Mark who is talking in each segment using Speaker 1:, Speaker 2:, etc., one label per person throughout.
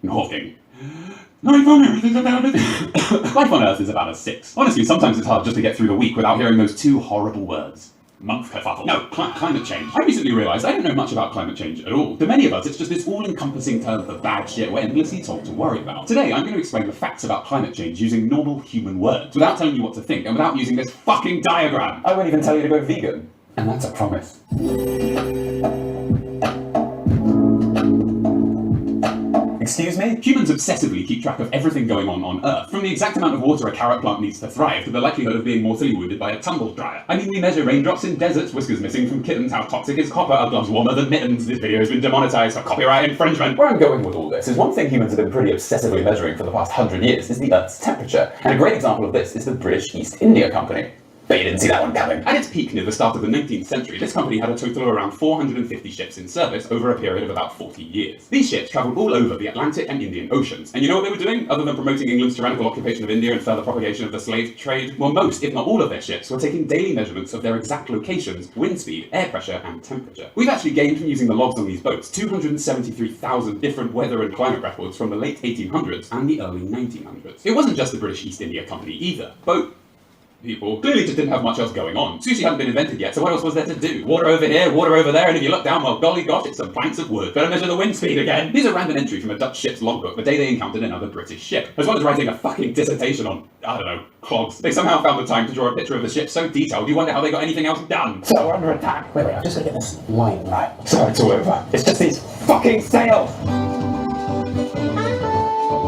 Speaker 1: Northing. Life on Earth is about a... Life on Earth is about a 6. Honestly, sometimes it's hard just to get through the week without hearing those two horrible words. Month kerfuffle. No, climate change. I recently realised I don't know much about climate change at all. To many of us, it's just this all-encompassing term for bad shit we're endlessly told to worry about. Today, I'm going to explain the facts about climate change using normal human words, without telling you what to think, and without using this fucking diagram. I won't even tell you to go vegan. And that's a promise. Excuse me? Humans obsessively keep track of everything going on Earth, from the exact amount of water a carrot plant needs to thrive to the likelihood of being mortally wounded by a tumble dryer. I mean, we measure raindrops in deserts, whiskers missing from kittens, how toxic is copper, are gloves warmer than mittens. This video has been demonetized for copyright infringement. Where I'm going with all this is one thing humans have been pretty obsessively measuring for the past 100 years is the Earth's temperature. And a great example of this is the British East India Company. But you didn't see that one coming. At its peak near the start of the 19th century, this company had a total of around 450 ships in service over a period of about 40 years. These ships travelled all over the Atlantic and Indian Oceans. And you know what they were doing, other than promoting England's tyrannical occupation of India and further propagation of the slave trade? Well, most, if not all of their ships, were taking daily measurements of their exact locations, wind speed, air pressure, and temperature. We've actually gained from using the logs on these boats 273,000 different weather and climate records from the late 1800s and the early 1900s. It wasn't just the British East India Company either. Boat people clearly just didn't have much else going on. Sushi hadn't been invented yet, so what else was there to do? Water over here, water over there, and if you look down, well, golly gosh, it's some planks of wood. Better measure the wind speed again. Here's a random entry from a Dutch ship's logbook the day they encountered another British ship. As well as writing a fucking dissertation on, I don't know, clogs, they somehow found the time to draw a picture of the ship so detailed you wonder how they got anything else done. So we're under attack. Wait, I'm just gonna get this line right. So it's all over. It's just these fucking sails!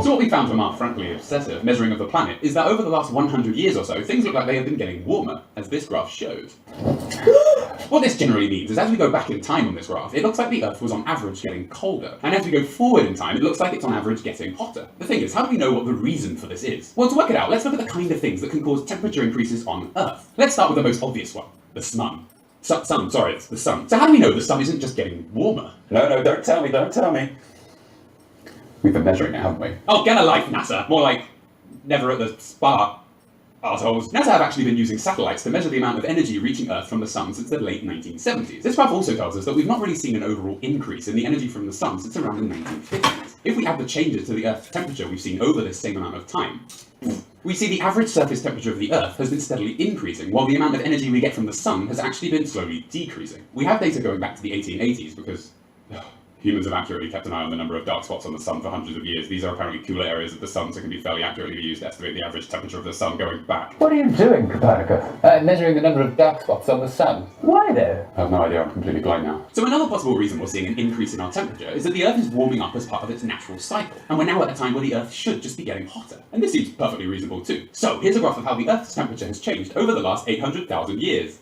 Speaker 1: So what we found from our frankly obsessive measuring of the planet is that over the last 100 years or so, things look like they have been getting warmer, as this graph shows. What this generally means is as we go back in time on this graph, it looks like the Earth was on average getting colder, and as we go forward in time, it looks like it's on average getting hotter. The thing is, how do we know what the reason for this is? Well, to work it out, let's look at the kind of things that can cause temperature increases on Earth. Let's start with the most obvious one, the sun. Sorry, it's the sun. So how do we know the sun isn't just getting warmer? No, don't tell me. We've been measuring it, haven't we? Oh, get a life, NASA! More like, never at the spa, arseholes. NASA have actually been using satellites to measure the amount of energy reaching Earth from the sun since the late 1970s. This graph also tells us that we've not really seen an overall increase in the energy from the sun since around the 1950s. If we add the changes to the Earth's temperature we've seen over this same amount of time, we see the average surface temperature of the Earth has been steadily increasing, while the amount of energy we get from the sun has actually been slowly decreasing. We have data going back to the 1880s because humans have accurately kept an eye on the number of dark spots on the sun for hundreds of years. These are apparently cooler areas of the sun, so can be fairly accurately used to estimate the average temperature of the sun going back.
Speaker 2: What are you doing, Copernicus? Measuring the number of dark spots on the sun. Why though?
Speaker 1: I have no idea, I'm completely blind now. So another possible reason we're seeing an increase in our temperature is that the Earth is warming up as part of its natural cycle, and we're now at a time where the Earth should just be getting hotter. And this seems perfectly reasonable too. So here's a graph of how the Earth's temperature has changed over the last 800,000 years.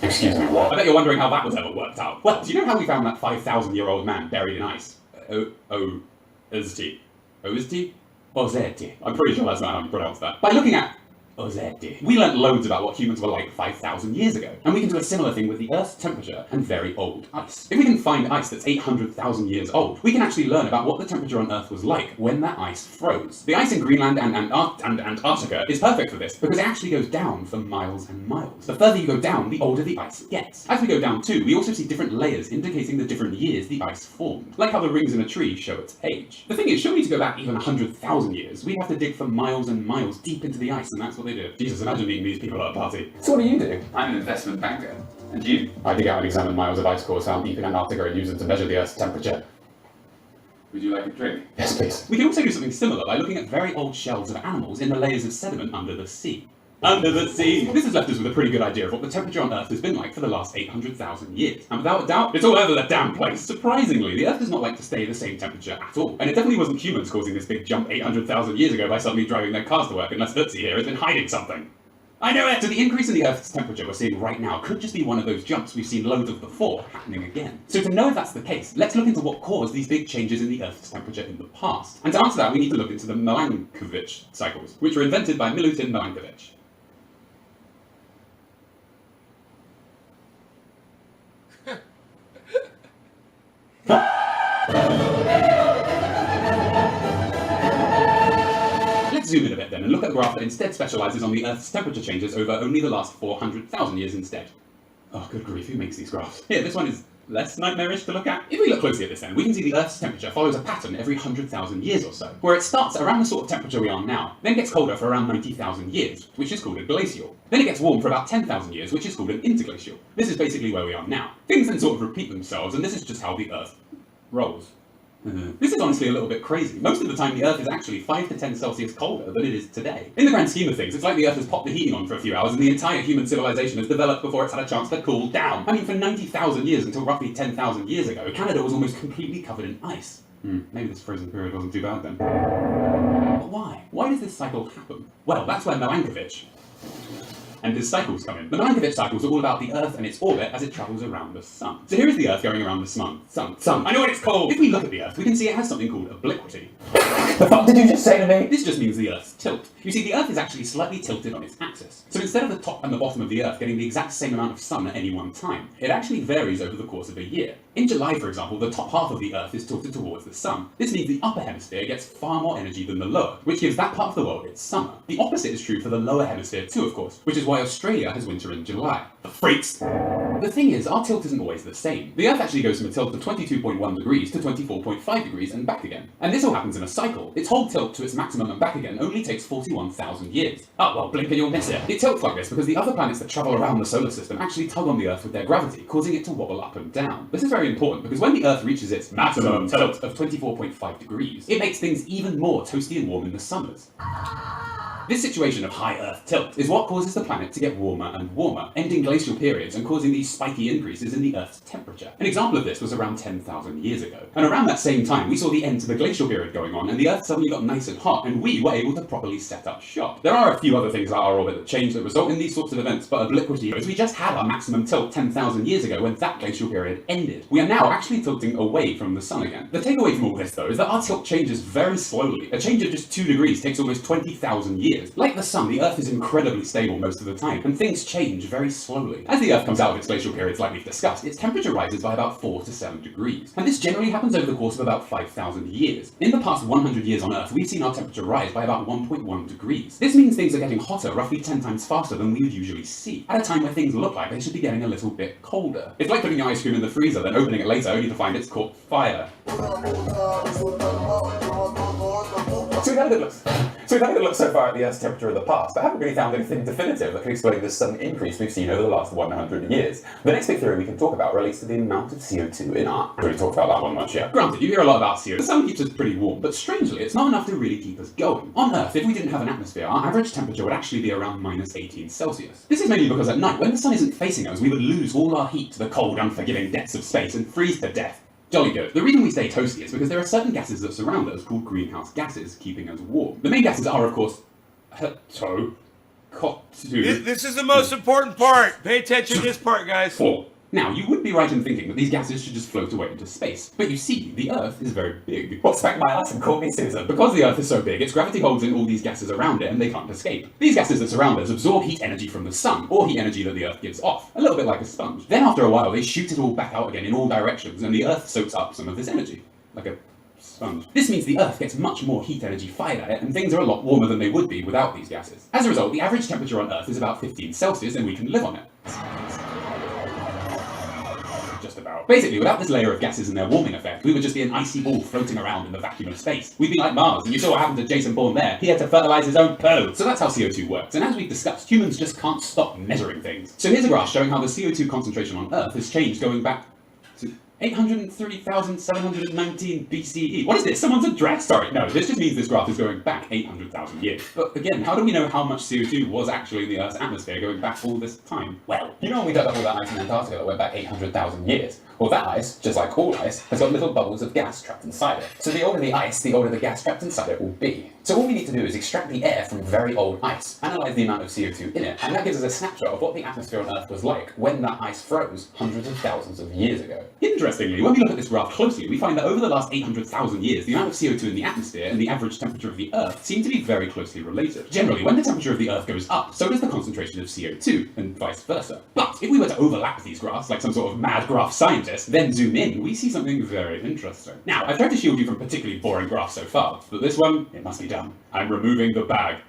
Speaker 2: Excuse me, what?
Speaker 1: I bet you're wondering how that was ever worked out. Well, do you know how we found that 5,000-year-old man buried in ice? Ozeti. I'm pretty sure that's not how you pronounce that. By looking at Ozeti, we learnt loads about what humans were like 5,000 years ago, and we can do a similar thing with the Earth's temperature and very old ice. If we can find ice that's 800,000 years old, we can actually learn about what the temperature on Earth was like when that ice froze. The ice in Greenland and Antarctica is perfect for this because it actually goes down for miles and miles. The further you go down, the older the ice gets. As we go down too, we also see different layers indicating the different years the ice formed, like how the rings in a tree show its age. The thing is, should we to go back even 100,000 years, we have to dig for miles and miles deep into the ice, and that's what they do. Jesus, imagine meeting these people at a party.
Speaker 2: So what do you do?
Speaker 1: I'm an investment banker. And you? I dig out and examine miles of ice cores found deep in Antarctica and use them to measure the Earth's temperature. Would you like a drink?
Speaker 2: Yes, please.
Speaker 1: We can also do something similar by looking at very old shells of animals in the layers of sediment under the sea. Under the sea! This has left us with a pretty good idea of what the temperature on Earth has been like for the last 800,000 years. And without a doubt, it's all over the damn place. Surprisingly, the Earth does not like to stay the same temperature at all. And it definitely wasn't humans causing this big jump 800,000 years ago by suddenly driving their cars to work, unless Ötzi here has been hiding something. I know it! So the increase in the Earth's temperature we're seeing right now could just be one of those jumps we've seen loads of before happening again. So to know if that's the case, let's look into what caused these big changes in the Earth's temperature in the past. And to answer that, we need to look into the Milankovitch cycles, which were invented by Milutin Milankovitch. Let's zoom in a bit then and look at a graph that instead specialises on the Earth's temperature changes over only the last 400,000 years instead. Oh, good grief, who makes these graphs? Here, this one is less nightmarish to look at. If we look closely at this then, we can see the Earth's temperature follows a pattern every 100,000 years or so, where it starts around the sort of temperature we are now, then gets colder for around 90,000 years, which is called a glacial. Then it gets warm for about 10,000 years, which is called an interglacial. This is basically where we are now. Things then sort of repeat themselves, and this is just how the Earth rolls. This is honestly a little bit crazy. Most of the time the Earth is actually 5 to 10 Celsius colder than it is today. In the grand scheme of things, it's like the Earth has popped the heating on for a few hours and the entire human civilization has developed before it's had a chance to cool down. I mean, for 90,000 years until roughly 10,000 years ago, Canada was almost completely covered in ice. Maybe this frozen period wasn't too bad then. But why? Why does this cycle happen? Well, that's where Milankovitch and his cycles come in. The Milankovitch cycles are all about the Earth and its orbit as it travels around the Sun. So here is the Earth going around the Sun. I know what it's called! If we look at the Earth, we can see it has something called obliquity.
Speaker 2: The fuck did you just say to me?
Speaker 1: This just means the Earth's tilt. You see, the Earth is actually slightly tilted on its axis. So instead of the top and the bottom of the Earth getting the exact same amount of sun at any one time, it actually varies over the course of a year. In July, for example, the top half of the Earth is tilted towards the sun. This means the upper hemisphere gets far more energy than the lower, which gives that part of the world its summer. The opposite is true for the lower hemisphere too, of course, which is why Australia has winter in July. The freaks! The thing is, our tilt isn't always the same. The Earth actually goes from a tilt of 22.1 degrees to 24.5 degrees and back again. And this all happens in a cycle. Its whole tilt to its maximum and back again only takes 41,000 years. Oh well, blink and you'll miss it. It tilts like this because the other planets that travel around the solar system actually tug on the Earth with their gravity, causing it to wobble up and down. This is very important because when the Earth reaches its maximum tilt of 24.5 degrees, it makes things even more toasty and warm in the summers. This situation of high Earth tilt is what causes the planet to get warmer and warmer, ending glacial periods and causing these spiky increases in the Earth's temperature. An example of this was around 10,000 years ago. And around that same time, we saw the end to the glacial period going on, and the Earth suddenly got nice and hot, and we were able to properly set up shop. There are a few other things about our orbit that change that result in these sorts of events, but obliquity is we just had our maximum tilt 10,000 years ago when that glacial period ended. We are now actually tilting away from the sun again. The takeaway from all this, though, is that our tilt changes very slowly. A change of just 2 degrees takes almost 20,000 years. Like the sun, the Earth is incredibly stable most of the time, and things change very slowly. As the Earth comes out of its glacial periods like we've discussed, its temperature rises by about 4 to 7 degrees. And this generally happens over the course of about 5,000 years. In the past 100 years on Earth, we've seen our temperature rise by about 1.1 degrees. This means things are getting hotter roughly 10 times faster than we would usually see, at a time where things look like they should be getting a little bit colder. It's like putting your ice cream in the freezer, then opening it later only to find it's caught fire. So we've had a good look so far at the Earth's temperature in the past, but haven't really found anything definitive that can explain this sudden increase we've seen over the last 100 years. The next big theory we can talk about relates to the amount of CO2 in our... We already talked about that one much, yeah. Granted, you hear a lot about CO2. The sun keeps us pretty warm, but strangely, it's not enough to really keep us going. On Earth, if we didn't have an atmosphere, our average temperature would actually be around minus 18 Celsius. This is mainly because at night, when the sun isn't facing us, we would lose all our heat to the cold, unforgiving depths of space and freeze to death. Jolly good. The reason we stay toasty is because there are certain gases that surround us called greenhouse gases, keeping us warm. The main gases are, of course,
Speaker 3: This is the most important part. Pay attention to this part, guys.
Speaker 1: Now, you would be right in thinking that these gases should just float away into space. But you see, the Earth is very big.
Speaker 2: Well, smack my ass and call me Susan.
Speaker 1: Because the Earth is so big, its gravity holds in all these gases around it and they can't escape. These gases that surround us absorb heat energy from the sun, or heat energy that the Earth gives off, a little bit like a sponge. Then after a while, they shoot it all back out again in all directions, and the Earth soaks up some of this energy, like a sponge. This means the Earth gets much more heat energy fired at it, and things are a lot warmer than they would be without these gases. As a result, the average temperature on Earth is about 15 Celsius, and we can live on it. Just about. Basically, without this layer of gases and their warming effect, we would just be an icy ball floating around in the vacuum of space. We'd be like Mars, and you saw what happened to Jason Bourne there. He had to fertilize his own poo. So that's how CO2 works, and as we've discussed, humans just can't stop measuring things. So here's a graph showing how the CO2 concentration on Earth has changed going back to 803,719 BCE. What is this? Someone's address? Sorry, no, this just means this graph is going back 800,000 years. But again, how do we know how much CO2 was actually in the Earth's atmosphere going back all this time?
Speaker 2: Well, you know when we dug up all that ice in Antarctica that went back 800,000 years? Well, that ice, just like all ice, has got little bubbles of gas trapped inside it. So the older the ice, the older the gas trapped inside it will be. So all we need to do is extract the air from very old ice, analyse the amount of CO2 in it, and that gives us a snapshot of what the atmosphere on Earth was like when that ice froze hundreds of thousands of years ago.
Speaker 1: Interestingly, when we look at this graph closely, we find that over the last 800,000 years, the amount of CO2 in the atmosphere and the average temperature of the Earth seem to be very closely related. Generally, when the temperature of the Earth goes up, so does the concentration of CO2, and vice versa. But if we were to overlap these graphs, like some sort of mad graph scientist, then zoom in, we see something very interesting. Now, I've tried to shield you from particularly boring graphs so far, but this one, it must be done. I'm removing the bag.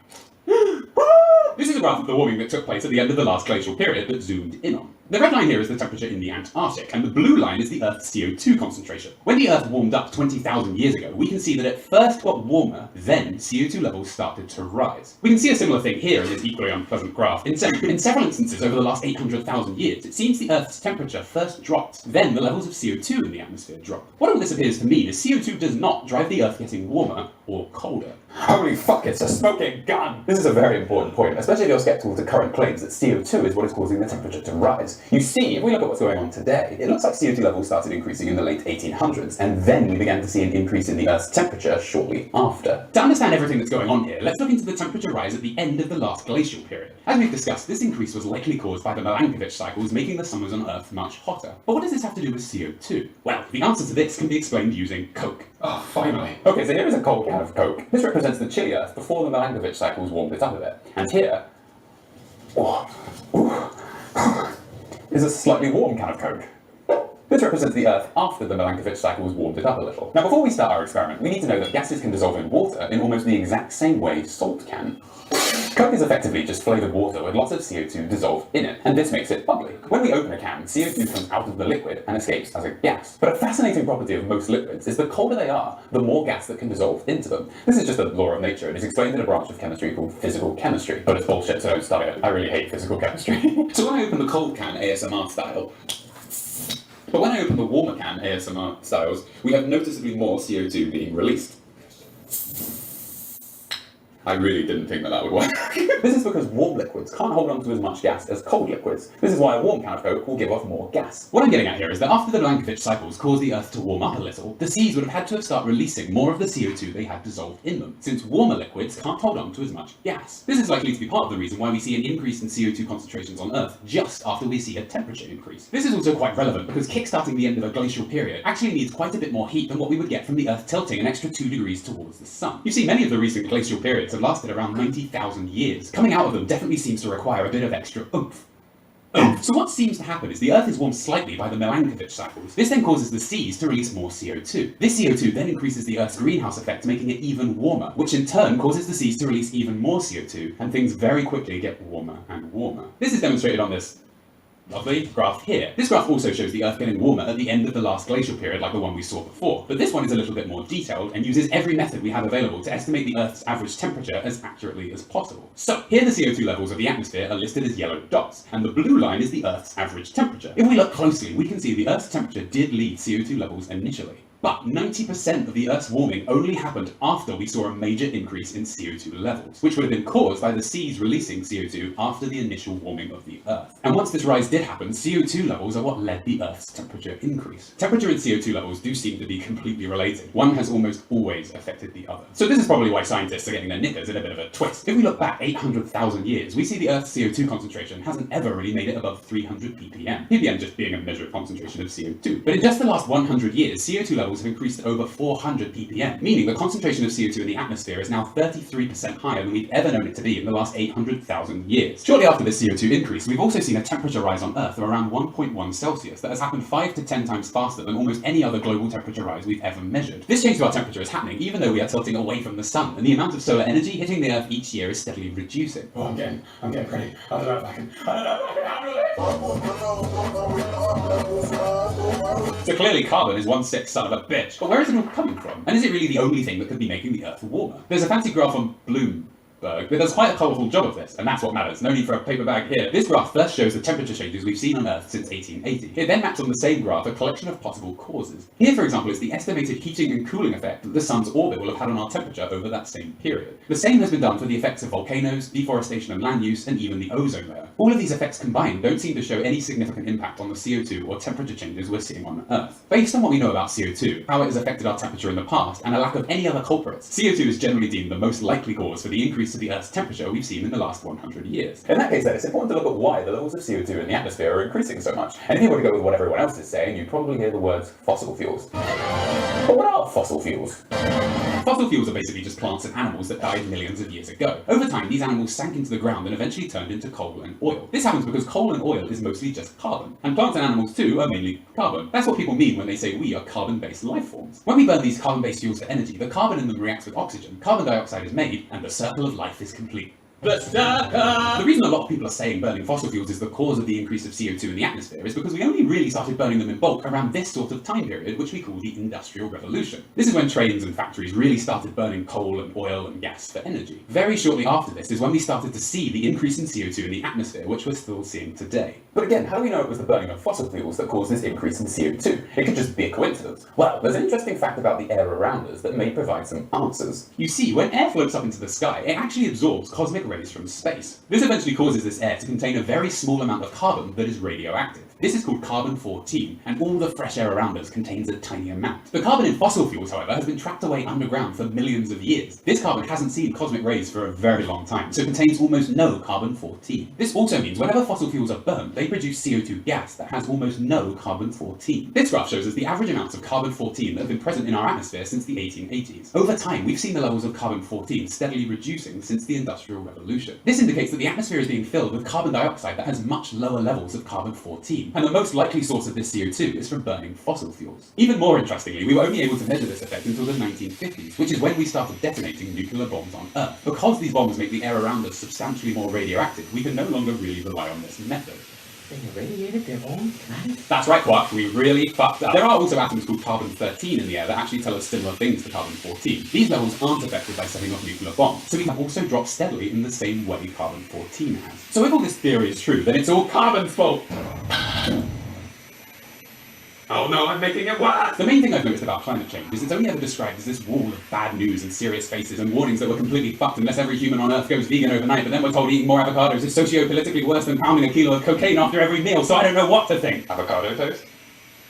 Speaker 1: This is a graph of the warming that took place at the end of the last glacial period that zoomed in on. The red line here is the temperature in the Antarctic, and the blue line is the Earth's CO2 concentration. When the Earth warmed up 20,000 years ago, we can see that it first got warmer, then CO2 levels started to rise. We can see a similar thing here in this equally unpleasant graph. In several instances over the last 800,000 years, it seems the Earth's temperature first dropped, then the levels of CO2 in the atmosphere dropped. What all this appears to mean is CO2 does not drive the Earth getting warmer or colder.
Speaker 2: Holy fuck, it's a smoking gun! This is a very important point, especially if you're skeptical to current claims that CO2 is what is causing the temperature to rise. You see, if we look at what's going on today, it looks like CO2 levels started increasing in the late 1800s, and then we began to see an increase in the Earth's temperature shortly after.
Speaker 1: To understand everything that's going on here, let's look into the temperature rise at the end of the last glacial period. As we've discussed, this increase was likely caused by the Milankovitch cycles making the summers on Earth much hotter. But what does this have to do with CO2? Well, the answer to this can be explained using Coke.
Speaker 2: Oh, finally. Okay, so here is a cold can of Coke. This represents the chilly Earth before the Milankovitch cycles warmed it up a bit. And here is a slightly warm can of Coke. This represents the Earth after the Milankovitch cycles warmed it up a little. Now, before we start our experiment, we need to know that gases can dissolve in water in almost the exact same way salt can. Coke is effectively just flavoured water with lots of CO2 dissolved in it, and this makes it bubbly. When we open a can, CO2 comes out of the liquid and escapes as a gas. But a fascinating property of most liquids is the colder they are, the more gas that can dissolve into them. This is just a law of nature and is explained in a branch of chemistry called physical chemistry. But it's bullshit, so don't study it. I really hate physical chemistry.
Speaker 1: So when I open the cold can ASMR style, but when I open the warmer can ASMR styles, we have noticeably more CO2 being released. I really didn't think that would work.
Speaker 2: This is because warm liquids can't hold on to as much gas as cold liquids. This is why a warm can of Coke will give off more gas.
Speaker 1: What I'm getting at here is that after the Milankovitch cycles caused the Earth to warm up a little, the seas would have had to have started releasing more of the CO2 they had dissolved in them, since warmer liquids can't hold on to as much gas. This is likely to be part of the reason why we see an increase in CO2 concentrations on Earth just after we see a temperature increase. This is also quite relevant because kickstarting the end of a glacial period actually needs quite a bit more heat than what we would get from the Earth tilting an extra 2 degrees towards the sun. You see, many of the recent glacial periods have lasted around 90,000 years. Coming out of them definitely seems to require a bit of extra oomph. So what seems to happen is the Earth is warmed slightly by the Milankovitch cycles. This then causes the seas to release more CO2. This CO2 then increases the Earth's greenhouse effect, making it even warmer, which in turn causes the seas to release even more CO2, and things very quickly get warmer and warmer. This is demonstrated on this lovely graph here. This graph also shows the Earth getting warmer at the end of the last glacial period like the one we saw before, but this one is a little bit more detailed and uses every method we have available to estimate the Earth's average temperature as accurately as possible. So, here the CO2 levels of the atmosphere are listed as yellow dots, and the blue line is the Earth's average temperature. If we look closely, we can see the Earth's temperature did lead CO2 levels initially. But 90% of the Earth's warming only happened after we saw a major increase in CO2 levels, which would have been caused by the seas releasing CO2 after the initial warming of the Earth. And once this rise did happen, CO2 levels are what led the Earth's temperature increase. Temperature and CO2 levels do seem to be completely related. One has almost always affected the other. So this is probably why scientists are getting their knickers in a bit of a twist. If we look back 800,000 years, we see the Earth's CO2 concentration hasn't ever really made it above 300 ppm. ppm just being a measure of concentration of CO2. But in just the last 100 years, CO2 levels have increased to over 400 ppm, meaning the concentration of CO2 in the atmosphere is now 33% higher than we've ever known it to be in the last 800,000 years. Shortly after this CO2 increase, we've also seen a temperature rise on Earth of around 1.1 Celsius that has happened 5 to 10 times faster than almost any other global temperature rise we've ever measured. This change to our temperature is happening even though we are tilting away from the sun, and the amount of solar energy hitting the Earth each year is steadily reducing.
Speaker 2: Oh, I'm getting pretty. I don't know if I can handle it.
Speaker 1: So clearly carbon is one sick son of a bitch. But where is it all coming from? And is it really the only thing that could be making the Earth warmer? There's a fancy graph on Bloomberg that does quite a colourful job of this, and that's what matters. No need for a paper bag here. This graph first shows the temperature changes we've seen on Earth since 1880. It then maps on the same graph a collection of possible causes. Here, for example, is the estimated heating and cooling effect that the sun's orbit will have had on our temperature over that same period. The same has been done for the effects of volcanoes, deforestation and land use, and even the ozone layer. All of these effects combined don't seem to show any significant impact on the CO2 or temperature changes we're seeing on Earth. Based on what we know about CO2, how it has affected our temperature in the past, and a lack of any other culprits, CO2 is generally deemed the most likely cause for the increase to the Earth's temperature we've seen in the last 100 years.
Speaker 2: In that case then, it's important to look at why the levels of CO2 in the atmosphere are increasing so much. And if you were to go with what everyone else is saying, you'd probably hear the words fossil fuels. But what are fossil fuels?
Speaker 1: Fossil fuels are basically just plants and animals that died millions of years ago. Over time, these animals sank into the ground and eventually turned into coal and oil. This happens because coal and oil is mostly just carbon, and plants and animals too are mainly carbon. That's what people mean when they say we are carbon-based life forms. When we burn these carbon-based fuels for energy, the carbon in them reacts with oxygen, carbon dioxide is made, and the circle of life is complete. The reason a lot of people are saying burning fossil fuels is the cause of the increase of CO2 in the atmosphere is because we only really started burning them in bulk around this sort of time period, which we call the Industrial Revolution. This is when trains and factories really started burning coal and oil and gas for energy. Very shortly after this is when we started to see the increase in CO2 in the atmosphere, which we're still seeing today.
Speaker 2: But again, how do we know it was the burning of fossil fuels that caused this increase in CO2? It could just be a coincidence. Well, there's an interesting fact about the air around us that may provide some answers.
Speaker 1: You see, when air floats up into the sky, it actually absorbs cosmic rays from space. This eventually causes this air to contain a very small amount of carbon that is radioactive. This is called carbon-14, and all the fresh air around us contains a tiny amount. The carbon in fossil fuels, however, has been trapped away underground for millions of years. This carbon hasn't seen cosmic rays for a very long time, so it contains almost no carbon-14. This also means whenever fossil fuels are burnt, they produce CO2 gas that has almost no carbon-14. This graph shows us the average amounts of carbon-14 that have been present in our atmosphere since the 1880s. Over time, we've seen the levels of carbon-14 steadily reducing since the Industrial Revolution. This indicates that the atmosphere is being filled with carbon dioxide that has much lower levels of carbon-14. And the most likely source of this CO2 is from burning fossil fuels. Even more interestingly, we were only able to measure this effect until the 1950s, which is when we started detonating nuclear bombs on Earth. Because these bombs make the air around us substantially more radioactive, we can no longer really rely on this method.
Speaker 4: They irradiated their own planet?
Speaker 1: That's right, Quark, we really fucked up. There are also atoms called carbon-13 in the air that actually tell us similar things to carbon-14. These levels aren't affected by setting off nuclear bombs, so we have also dropped steadily in the same way carbon-14 has. So if all this theory is true, then it's all carbon's fault! Oh no, I'm making it worse! The main thing I've noticed about climate change is it's only ever described as this wall of bad news and serious faces and warnings that we're completely fucked unless every human on Earth goes vegan overnight, but then we're told eating more avocados is socio-politically worse than pounding a kilo of cocaine after every meal, so I don't know what to think.
Speaker 2: Avocado toast?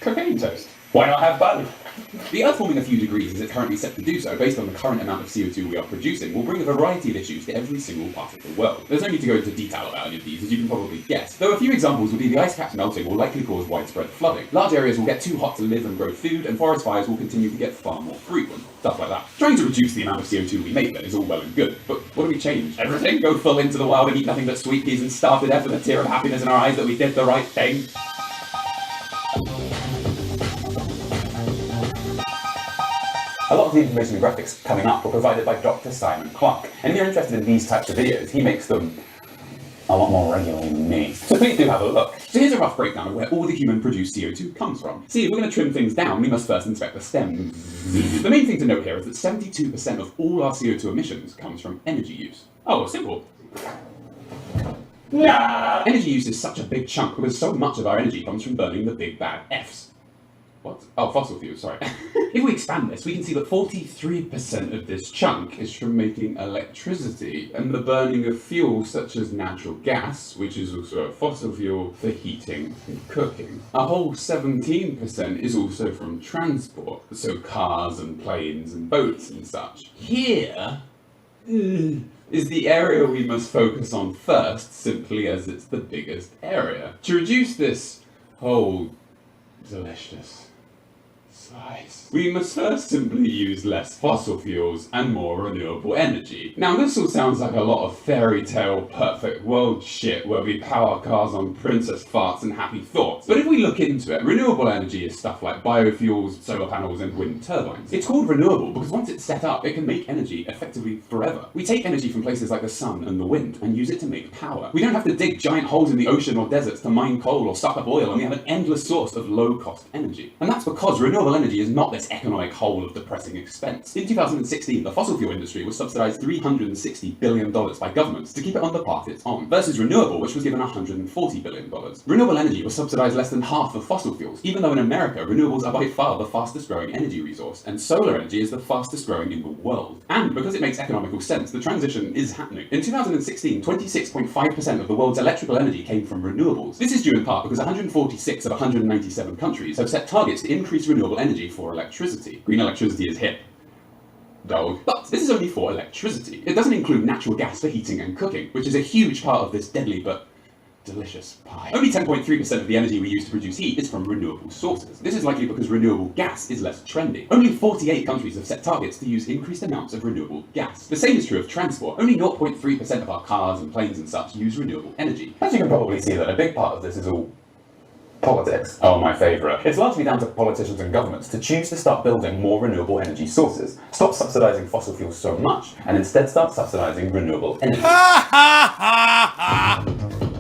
Speaker 2: Cocaine toast? Why not have both?
Speaker 1: The Earth forming a few degrees as it's currently set to do so, based on the current amount of CO2 we are producing, will bring a variety of issues to every single part of the world. There's no need to go into detail about any of these, as you can probably guess, though a few examples would be the ice caps melting will likely cause widespread flooding. Large areas will get too hot to live and grow food, and forest fires will continue to get far more frequent. Stuff like that. Trying to reduce the amount of CO2 we make then is all well and good, but what do we change? Everything? Go full into the wild and eat nothing but sweet peas and starve to death with a tear of happiness in our eyes that we did the right thing?
Speaker 2: A lot of the information and graphics coming up were provided by Dr. Simon Clark, and if you're interested in these types of videos, he makes them a lot more regularly than me. So please do have a look.
Speaker 1: So here's a rough breakdown of where all the human-produced CO2 comes from. See, if we're going to trim things down, we must first inspect the stems. The main thing to note here is that 72% of all our CO2 emissions comes from energy use. Oh, simple. Yeah. Energy use is such a big chunk because so much of our energy comes from burning the big bad Fs. What? Oh, fossil fuels, sorry. If we expand this, we can see that 43% of this chunk is from making electricity and the burning of fuels such as natural gas, which is also a fossil fuel, for heating and cooking. A whole 17% is also from transport, so cars and planes and boats and such. Here is the area we must focus on first, simply as it's the biggest area. To reduce this whole delicious size, we must first simply use less fossil fuels and more renewable energy. Now this all sounds like a lot of fairy tale perfect world shit where we power cars on princess farts and happy thoughts. But if we look into it, renewable energy is stuff like biofuels, solar panels and wind turbines. It's called renewable because once it's set up, it can make energy effectively forever. We take energy from places like the sun and the wind and use it to make power. We don't have to dig giant holes in the ocean or deserts to mine coal or suck up oil, and we have an endless source of low-cost energy. And that's because renewable energy is not this economic hole of depressing expense. In 2016, the fossil fuel industry was subsidized $360 billion by governments to keep it on the path it's on, versus renewable, which was given $140 billion. Renewable energy was subsidized less than half of fossil fuels, even though in America, renewables are by far the fastest growing energy resource, and solar energy is the fastest growing in the world. And because it makes economical sense, the transition is happening. In 2016, 26.5% of the world's electrical energy came from renewables. This is due in part because 146 of 197 countries have set targets to increase renewable energy for electricity. Green electricity is hip. Dog. But this is only for electricity. It doesn't include natural gas for heating and cooking, which is a huge part of this deadly but delicious pie. Only 10.3% of the energy we use to produce heat is from renewable sources. This is likely because renewable gas is less trendy. Only 48 countries have set targets to use increased amounts of renewable gas. The same is true of transport. Only 0.3% of our cars and planes and such use renewable energy.
Speaker 2: As you can probably see that a big part of this is all Politics. Oh, my favourite. It's largely down to politicians and governments to choose to start building more renewable energy sources, stop subsidising fossil fuels so much, and instead start subsidising renewable energy.
Speaker 3: Ha ha ha ha!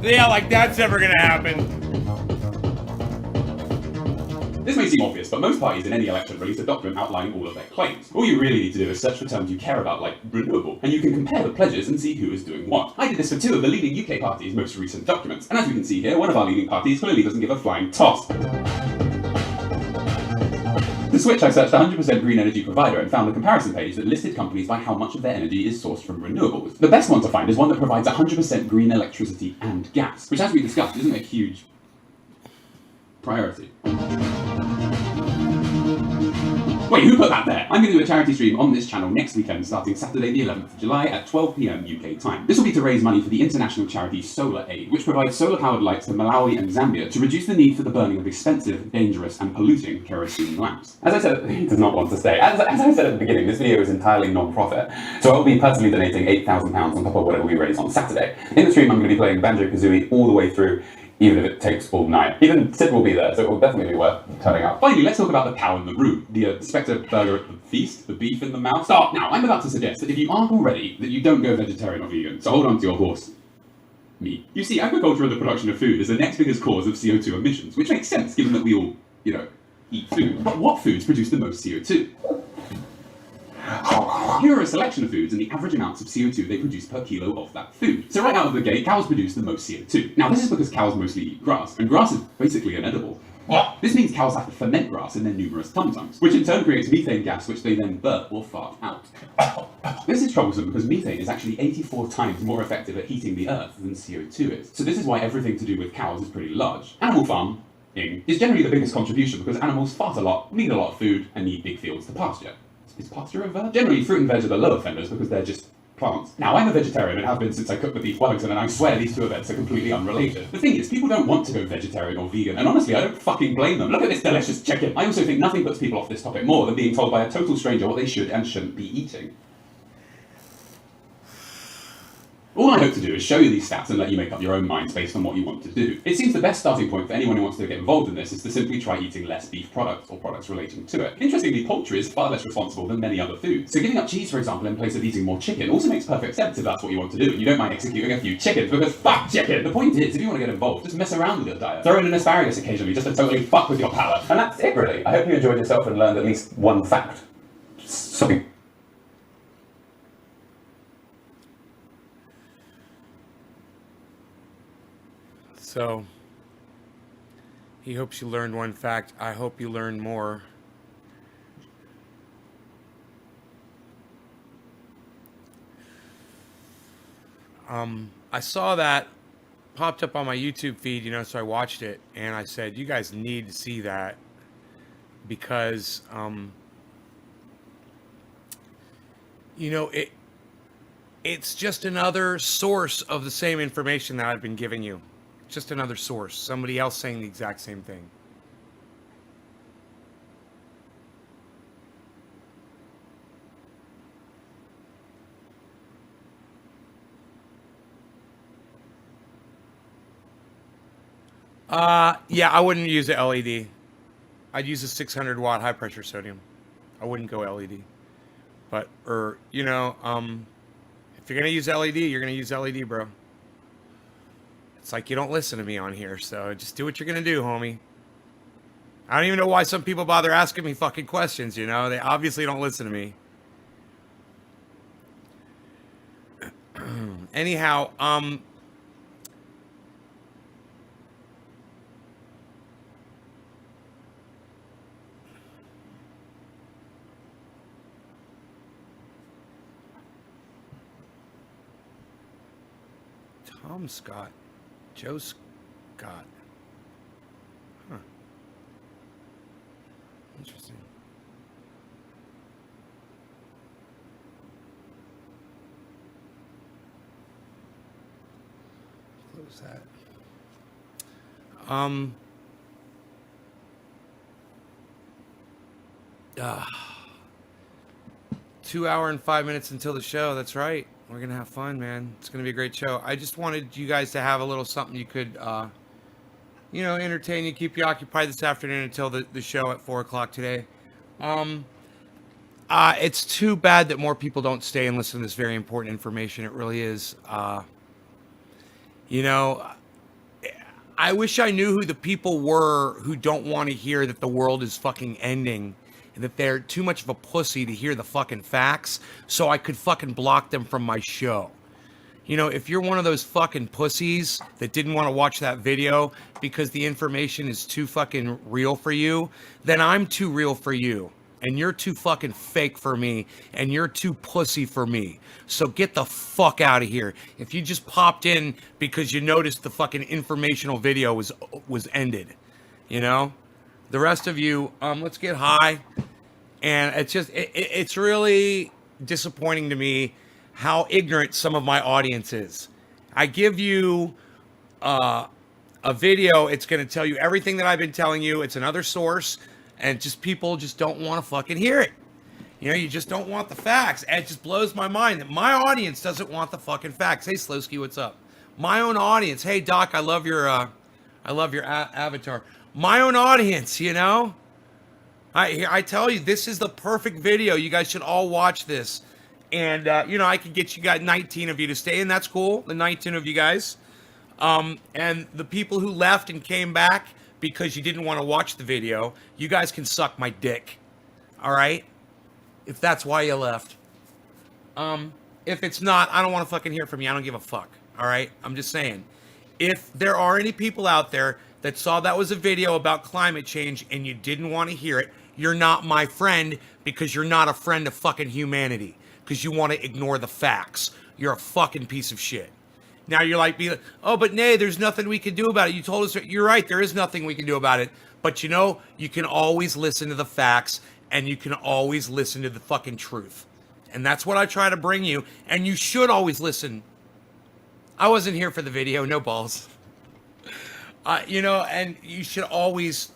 Speaker 3: Yeah, like that's never gonna happen.
Speaker 1: This may seem obvious, but most parties in any election release a document outlining all of their claims. All you really need to do is search for terms you care about, like renewable, and you can compare the pledges and see who is doing what. I did this for 2 of the leading UK parties' most recent documents, and as we can see here, one of our leading parties clearly doesn't give a flying toss. To switch, I searched 100% green energy provider and found a comparison page that listed companies by how much of their energy is sourced from renewables. The best one to find is one that provides 100% green electricity and gas, which as we discussed isn't a huge priority. Wait, who put that there? I'm going to do a charity stream on this channel next weekend, starting Saturday the 11th of July at 12 PM UK time. This will be to raise money for the international charity Solar Aid, which provides solar-powered lights to Malawi and Zambia to reduce the need for the burning of expensive, dangerous, and polluting kerosene lamps. As I said, he does not want to stay. As I said at the beginning, this video is entirely non-profit, so I'll be personally donating £8,000 on top of whatever we raise on Saturday. In the stream, I'm going to be playing Banjo-Kazooie all the way through, even if it takes all night. Even Sid will be there, so it will definitely be worth turning up. Finally, let's talk about the cow in the room. The Spectre burger at the feast, the beef in the mouth. Stop! Now, I'm about to suggest that if you aren't already, that you don't go vegetarian or vegan, so hold on to your horse. Me. You see, agriculture and the production of food is the next biggest cause of CO2 emissions, which makes sense given that we all, eat food. But what foods produce the most CO2? Here are a selection of foods and the average amounts of CO2 they produce per kilo of that food. So right out of the gate, cows produce the most CO2. Now this is because cows mostly eat grass, and grass is basically inedible. This means cows have to ferment grass in their numerous tum-tums, which in turn creates methane gas, which they then burp or fart out. This is troublesome because methane is actually 84 times more effective at heating the earth than CO2 is. So this is why everything to do with cows is pretty large. Animal farming is generally the biggest contribution because animals fart a lot, need a lot of food, and need big fields to pasture. Is pasture a verb? Generally, fruit and veg are the low offenders because they're just plants. Now, I'm a vegetarian and have been since I cooked the beef Wellington, and I swear these two events are completely unrelated. The thing is, people don't want to go vegetarian or vegan, and honestly, I don't fucking blame them. Look at this delicious chicken. I also think nothing puts people off this topic more than being told by a total stranger what they should and shouldn't be eating. All I hope to do is show you these stats and let you make up your own minds based on what you want to do. It seems the best starting point for anyone who wants to get involved in this is to simply try eating less beef products or products relating to it. Interestingly, poultry is far less responsible than many other foods. So giving up cheese, for example, in place of eating more chicken also makes perfect sense if that's what you want to do and you don't mind executing a few chickens because fuck chicken! The point is, if you want to get involved, just mess around with your diet. Throw in an asparagus occasionally just to totally fuck with your palate. And that's it really. I hope you enjoyed yourself and learned at least one fact. Something.
Speaker 3: So, he hopes you learned one fact. I hope you learned more. I saw that popped up on my YouTube feed, so I watched it and I said, you guys need to see that because, it's just another source of the same information that I've been giving you. Just another source. Somebody else saying the exact same thing. Yeah, I wouldn't use a LED. I'd use a 600 watt high pressure sodium. I wouldn't go LED. But, if you're gonna use LED, you're gonna use LED, bro. It's like you don't listen to me on here, so just do what you're gonna do, homie. I don't even know why some people bother asking me fucking questions, They obviously don't listen to me. Anyhow, Tom Scott. Joe Scott. Huh. Interesting. Close that. 2 hours and 5 minutes until the show. That's right. We're going to have fun, man. It's going to be a great show. I just wanted you guys to have a little something you could you know, entertain you, keep you occupied this afternoon until the show at 4 o'clock today. It's too bad that more people don't stay and listen to this very important information. It really is. You know, I wish I knew who the people were who don't want to hear that the world is fucking ending and that they're too much of a pussy to hear the fucking facts, so I could fucking block them from my show. You know, if you're one of those fucking pussies that didn't want to watch that video because the information is too fucking real for you, then I'm too real for you. And you're too fucking fake for me. And you're too pussy for me. So get the fuck out of here. If you just popped in because you noticed the fucking informational video was ended. You know? The rest of you, let's get high. And it's just, it's really disappointing to me how ignorant some of my audience is. I give you a video, it's going to tell you everything that I've been telling you. It's another source, and just people just don't want to fucking hear it. You know, you just don't want the facts. And it just blows my mind that my audience doesn't want the fucking facts. Hey, Slowski, what's up? My own audience. Hey, Doc, I love your avatar. My own audience, you know? I tell you, this is the perfect video. You guys should all watch this. And, you know, I could get you guys 19 of you to stay, and that's cool. The 19 of you guys. And the people who left and came back because you didn't want to watch the video, you guys can suck my dick. All right? If that's why you left. If it's not, I don't want to fucking hear from you. I don't give a fuck. All right? I'm just saying. If there are any people out there that saw that was a video about climate change and you didn't want to hear it, you're not my friend because you're not a friend of fucking humanity. Because you want to ignore the facts. You're a fucking piece of shit. Now you're like, oh, but nay, there's nothing we can do about it. You told us, you're right, there is nothing we can do about it. But you know, you can always listen to the facts and you can always listen to the fucking truth. And that's what I try to bring you. And you should always listen. I wasn't here for the video, no balls. You know, and you should always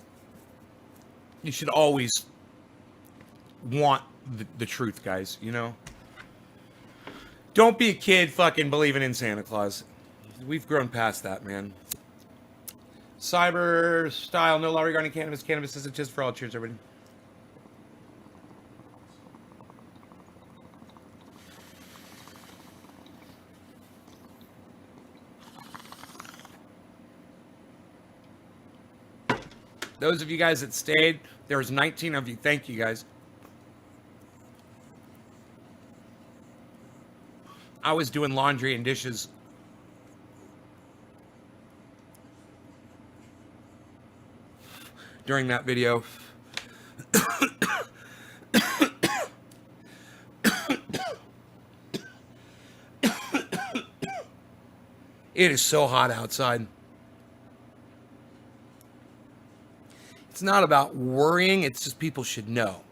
Speaker 3: want the truth, guys, you know? Don't be a kid fucking believing in Santa Claus. We've grown past that, man. Cyber style, no law regarding cannabis. Cannabis isn't just for all. Cheers, everybody. Those of you guys that stayed, there was 19 of you. Thank you, guys. I was doing laundry and dishes. During that video. It is so hot outside. It's not about worrying, it's just people should know.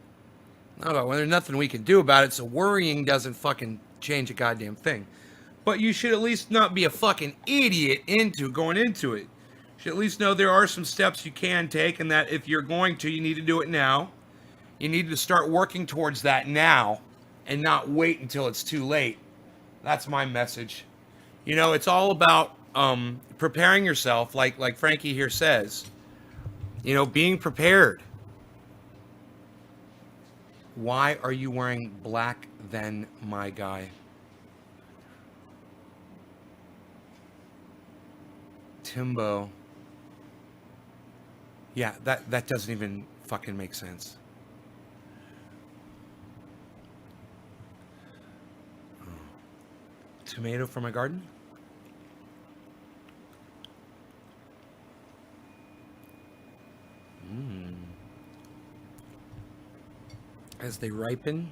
Speaker 3: Not about, well, there's nothing we can do about it, so worrying doesn't fucking change a goddamn thing. But you should at least not be a fucking idiot going into it. You should at least know there are some steps you can take, and that if you're going to, you need to do it now. You need to start working towards that now and not wait until it's too late. That's my message. You know, it's all about preparing yourself, like Frankie here says. You know, being prepared. Why are you wearing black then, my guy? Timbo. Yeah, that doesn't even fucking make sense. Tomato for my garden? As they ripen.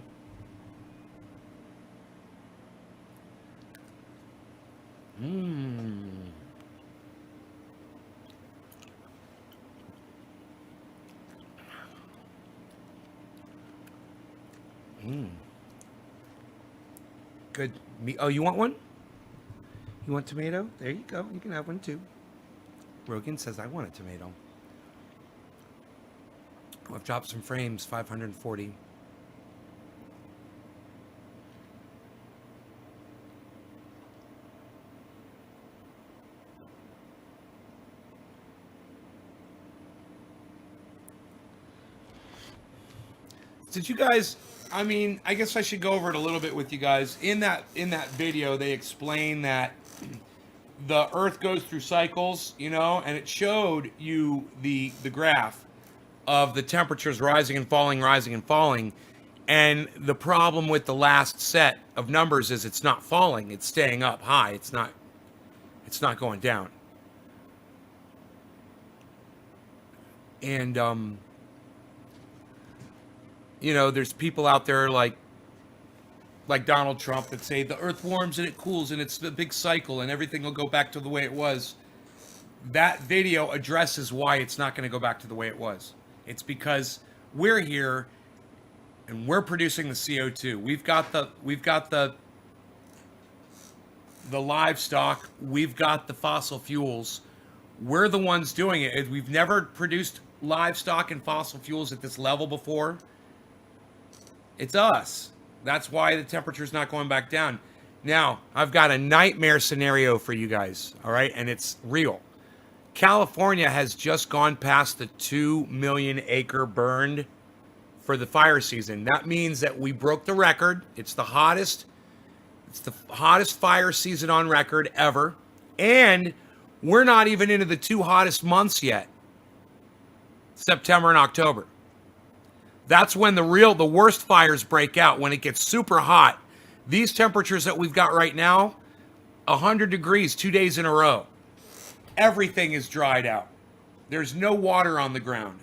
Speaker 3: Good. Oh, you want one? You want tomato? There you go. You can have one too. Rogan says I want a tomato. I've dropped some frames, 540. Did you guys? I mean, I guess I should go over it a little bit with you guys. In that video, they explain that the Earth goes through cycles, you know, and it showed you the graph of the temperatures rising and falling, rising and falling. And the problem with the last set of numbers is it's not falling; it's staying up high. It's not going down. And you know, there's people out there like Donald Trump that say the Earth warms and it cools and it's the big cycle and everything will go back to the way it was. That video addresses why it's not going to go back to the way it was. It's because we're here and we're producing the CO2. We've got the livestock. We've got the fossil fuels. We're the ones doing it. We've never produced livestock and fossil fuels at this level before. It's us. That's why the temperature's not going back down. Now, I've got a nightmare scenario for you guys, all right? And it's real. California has just gone past the 2 million acre burned for the fire season. That means that we broke the record. It's the hottest fire season on record ever. And we're not even into the 2 hottest months yet. September and October. That's when the worst fires break out, when it gets super hot. These temperatures that we've got right now, 100 degrees 2 days in a row. Everything is dried out. There's no water on the ground.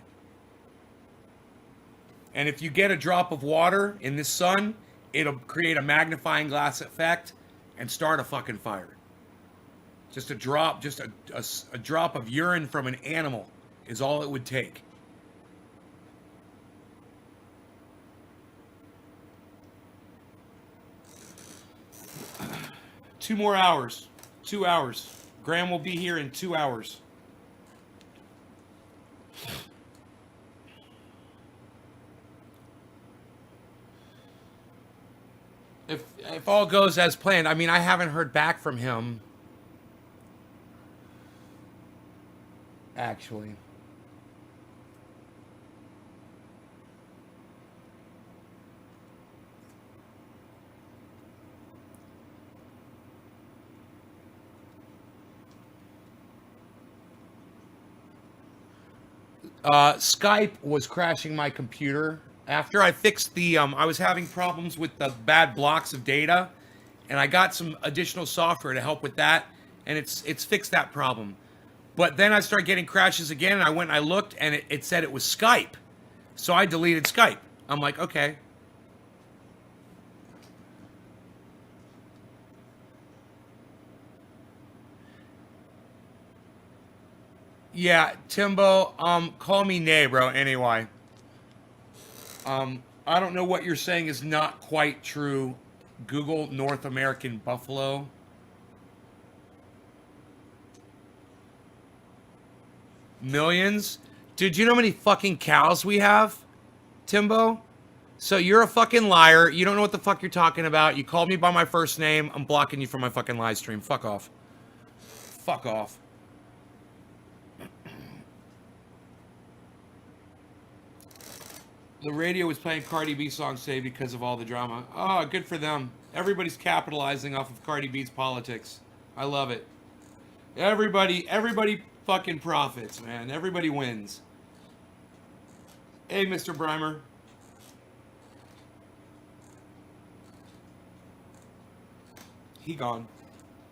Speaker 3: And if you get a drop of water in the sun, it'll create a magnifying glass effect and start a fucking fire. Just a drop, just a drop of urine from an animal is all it would take. Two more hours. 2 hours. Graham will be here in 2 hours. If all goes as planned, I mean, I haven't heard back from him. Actually. Skype was crashing my computer. After I fixed the, I was having problems with the bad blocks of data, and I got some additional software to help with that, and it's fixed that problem. But then I started getting crashes again, and I went and I looked, and it said it was Skype. So I deleted Skype. I'm like, okay. Yeah, Timbo, call me Nay, bro, anyway. I don't know what you're saying is not quite true. Google North American buffalo. Millions? Dude, you know how many fucking cows we have, Timbo? So you're a fucking liar. You don't know what the fuck you're talking about. You called me by my first name. I'm blocking you from my fucking live stream. Fuck off. Fuck off. The radio was playing Cardi B songs today because of all the drama. Oh, good for them. Everybody's capitalizing off of Cardi B's politics. I love it. Everybody fucking profits, man. Everybody wins. Hey, Mr. Brimer. He gone.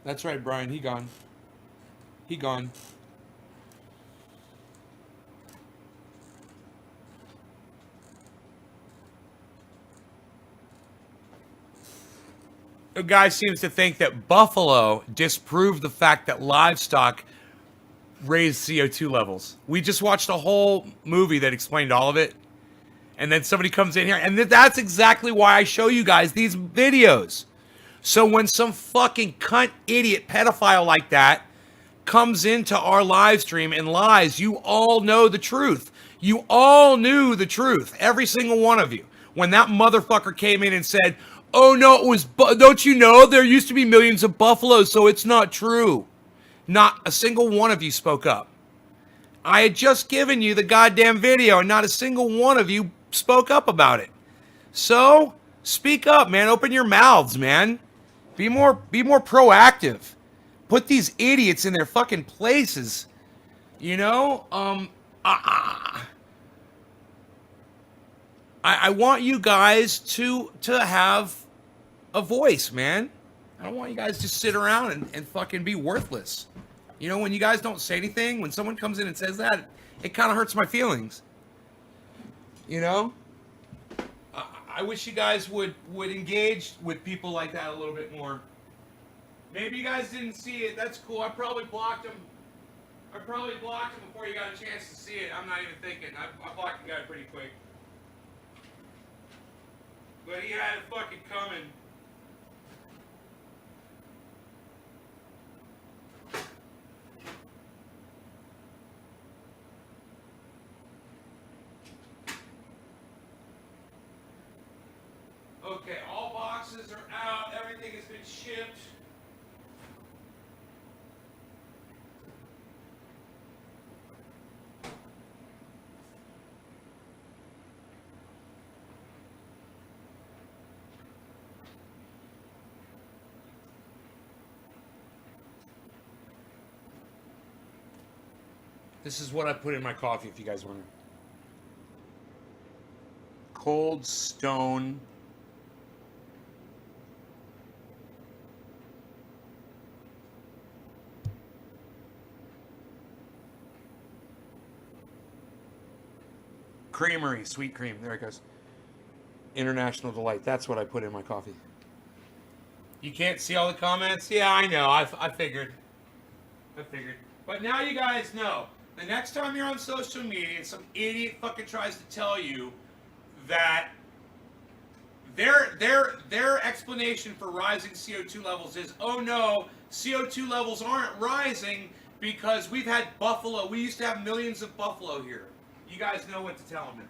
Speaker 3: That's right, Brian. He gone. He gone. A guy seems to think that buffalo disproved the fact that livestock raised CO2 levels. We just watched a whole movie that explained all of it. And then somebody comes in here, and that's exactly why I show you guys these videos. So when some fucking cunt idiot pedophile like that comes into our live stream and lies, you all know the truth. You all knew the truth. Every single one of you. When that motherfucker came in and said, oh no, it was, don't you know, there used to be millions of buffaloes, so it's not true. Not a single one of you spoke up. I had just given you the goddamn video, and not a single one of you spoke up about it. So speak up, man. Open your mouths, man. Be more proactive. Put these idiots in their fucking places. You know, I want you guys to have a voice, man. I don't want you guys to sit around and fucking be worthless. You know, when you guys don't say anything, when someone comes in and says that, it kind of hurts my feelings. You know? I wish you guys would engage with people like that a little bit more. Maybe you guys didn't see it. That's cool. I probably blocked him. Before you got a chance to see it. I'm not even thinking. I blocked the guy pretty quick. But he had it fucking coming. Okay, all boxes are out. Everything has been shipped. This is what I put in my coffee, if you guys wonder. Cold Stone Creamery, sweet cream. There it goes. International Delight. That's what I put in my coffee. You can't see all the comments? Yeah, I know. I figured. But now you guys know. The next time you're on social media and some idiot fucking tries to tell you that their explanation for rising CO2 levels is, oh no, CO2 levels aren't rising because we've had buffalo. We used to have millions of buffalo here. You guys know what to tell them.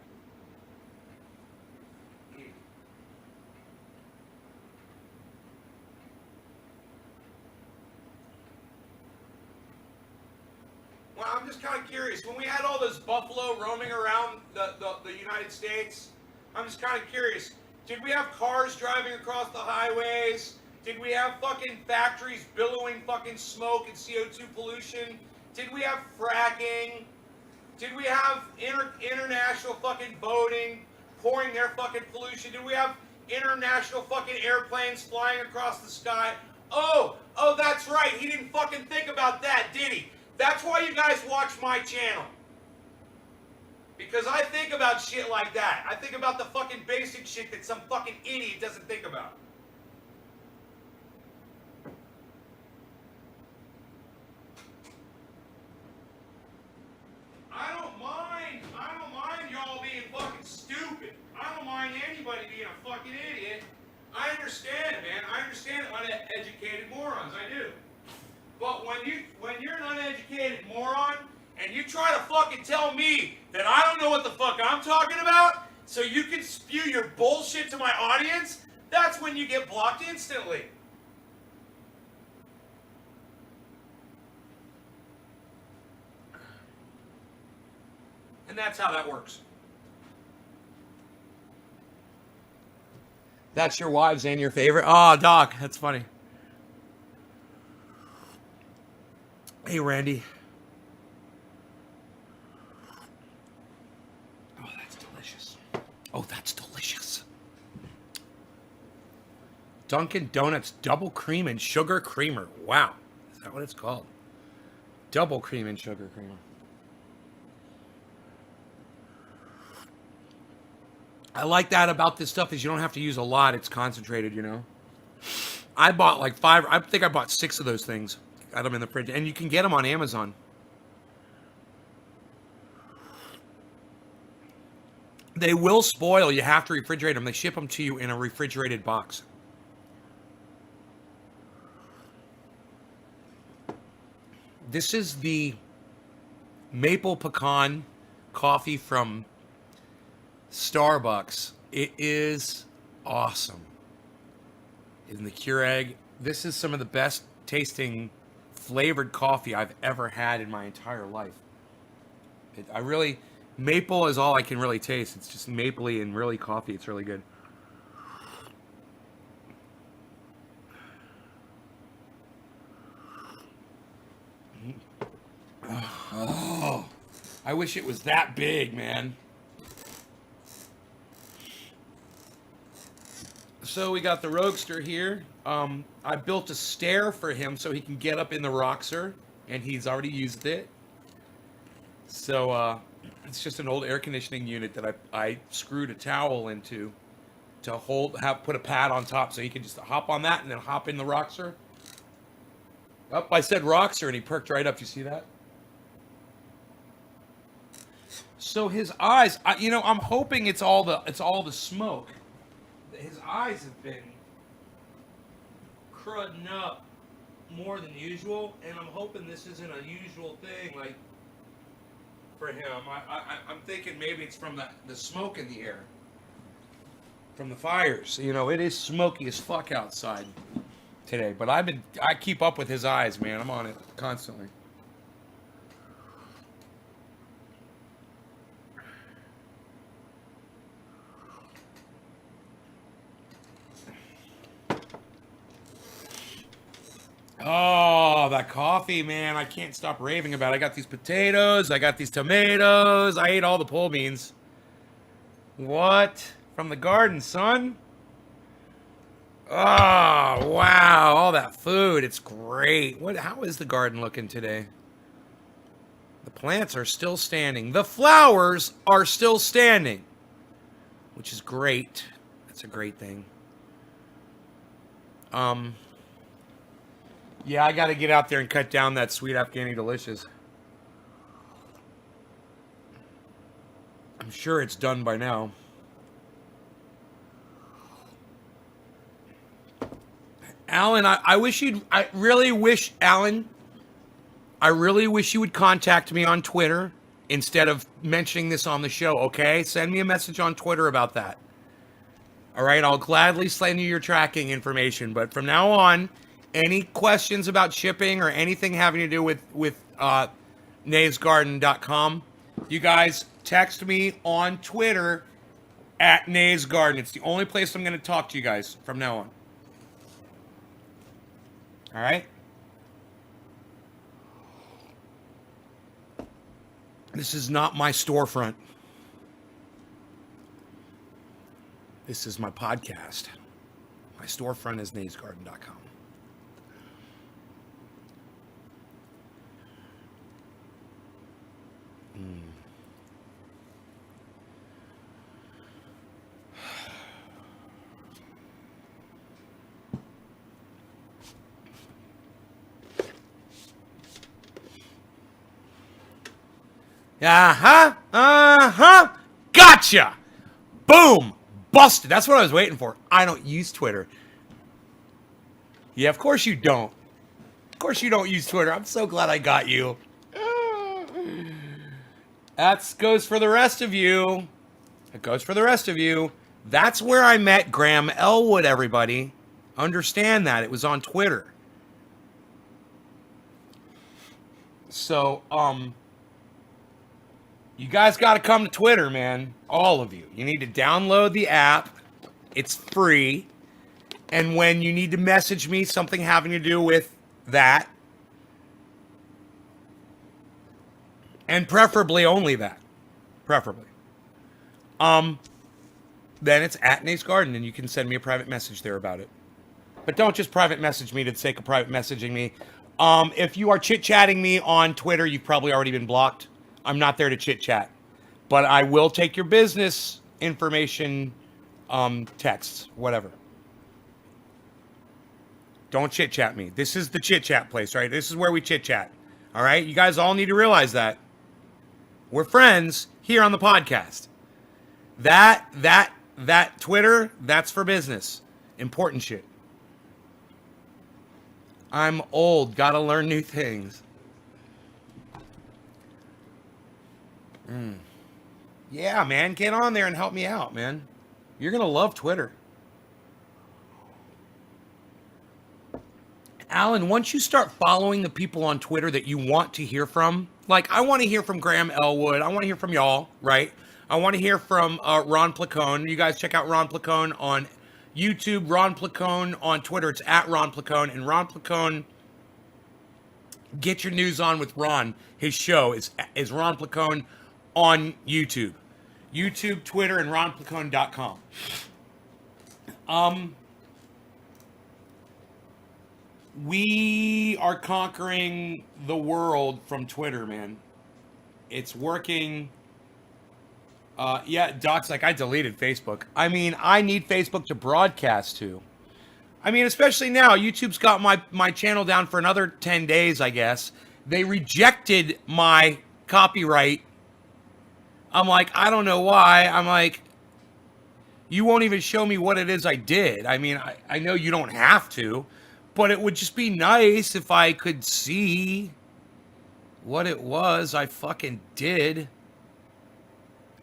Speaker 3: Well, I'm just kind of curious. When we had all those buffalo roaming around the United States, I'm just kind of curious. Did we have cars driving across the highways? Did we have fucking factories billowing fucking smoke and CO2 pollution? Did we have fracking? Did we have international fucking boating pouring their fucking pollution? Did we have international fucking airplanes flying across the sky? Oh, that's right. He didn't fucking think about that, did he? That's why you guys watch my channel. Because I think about shit like that. I think about the fucking basic shit that some fucking idiot doesn't think about. I don't mind y'all being fucking stupid. I don't mind anybody being a fucking idiot. I understand, man. I understand uneducated morons. I do. But when you're an uneducated moron and you try to fucking tell me that I don't know what the fuck I'm talking about, so you can spew your bullshit to my audience, that's when you get blocked instantly. And that's how that works. That's your wives and your favorite? Oh, Doc, that's funny. Hey, Randy. Oh, that's delicious. Oh, that's delicious. Dunkin' Donuts double cream and sugar creamer. Wow. Is that what it's called? Double cream and sugar creamer. I like that about this stuff is you don't have to use a lot. It's concentrated, you know. I bought like 5. I think I bought 6 of those things. Got them in the fridge. And you can get them on Amazon. They will spoil. You have to refrigerate them. They ship them to you in a refrigerated box. This is the maple pecan coffee from Starbucks. It is awesome. In the Keurig. This is some of the best tasting flavored coffee I've ever had in my entire life. Maple is all I can really taste. It's just mapley and really coffee. It's really good. I wish it was that big, man. So we got the Roadster here. I built a stair for him so he can get up in the Roxer, and he's already used it. So it's just an old air conditioning unit that I screwed a towel into to put a pad on top so he can just hop on that and then hop in the Roxer. Oh, I said Roxer and he perked right up. You see that? So his eyes, I'm hoping it's all the smoke. His eyes have been crudding up more than usual, and I'm hoping this isn't a usual thing, like, for him. I'm thinking maybe it's from the smoke in the air, from the fires. It is smoky as fuck outside today, but I keep up with his eyes, man. I'm on it constantly. Oh, that coffee, man. I can't stop raving about it. I got these potatoes. I got these tomatoes. I ate all the pole beans. What? From the garden, son? Oh, wow. All that food. It's great. How is the garden looking today? The plants are still standing. The flowers are still standing, which is great. That's a great thing. Yeah, I got to get out there and cut down that sweet Afghani delicious. I'm sure it's done by now. Alan, I really wish you would contact me on Twitter instead of mentioning this on the show, okay? Send me a message on Twitter about that. All right, I'll gladly send you your tracking information, but from now on, any questions about shipping or anything having to do with naysgarden.com, you guys text me on Twitter at naysgarden. It's the only place I'm going to talk to you guys from now on. All right? This is not my storefront. This is my podcast. My storefront is naysgarden.com. Gotcha! Boom! Busted. That's what I was waiting for. I don't use Twitter. Yeah, of course you don't. Of course you don't use Twitter. I'm so glad I got you. That goes for the rest of you. It goes for the rest of you. That's where I met Graham Elwood, everybody. Understand that. It was on Twitter. So, you guys got to come to Twitter, man. All of you. You need to download the app. It's free. And when you need to message me something having to do with that, and preferably only that, preferably, then it's at Nate's Garden, and you can send me a private message there about it. But don't just private message me for the sake of private messaging me. If you are chit-chatting me on Twitter, you've probably already been blocked. I'm not there to chit-chat. But I will take your business information, texts, whatever. Don't chit-chat me. This is the chit-chat place, right? This is where we chit-chat. All right? You guys all need to realize that. We're friends here on the podcast. That Twitter, that's for business. Important shit. I'm old. Gotta learn new things. Yeah, man. Get on there and help me out, man. You're going to love Twitter. Alan, once you start following the people on Twitter that you want to hear from, like I want to hear from Graham Elwood. I want to hear from y'all, right? I want to hear from Ron Placone. You guys check out Ron Placone on YouTube, Ron Placone on Twitter. It's at Ron Placone. And Ron Placone, get your news on with Ron. His show is Ron Placone on YouTube. YouTube, Twitter, and ronplacone.com. We are conquering the world from Twitter, man. It's working. Yeah, Doc's like, I deleted Facebook. I mean, I need Facebook to broadcast to. I mean, especially now, YouTube's got my channel down for another 10 days, I guess. They rejected my copyright. I'm like, I don't know why. I'm like, you won't even show me what it is I did. I mean, I know you don't have to, but it would just be nice if I could see what it was I fucking did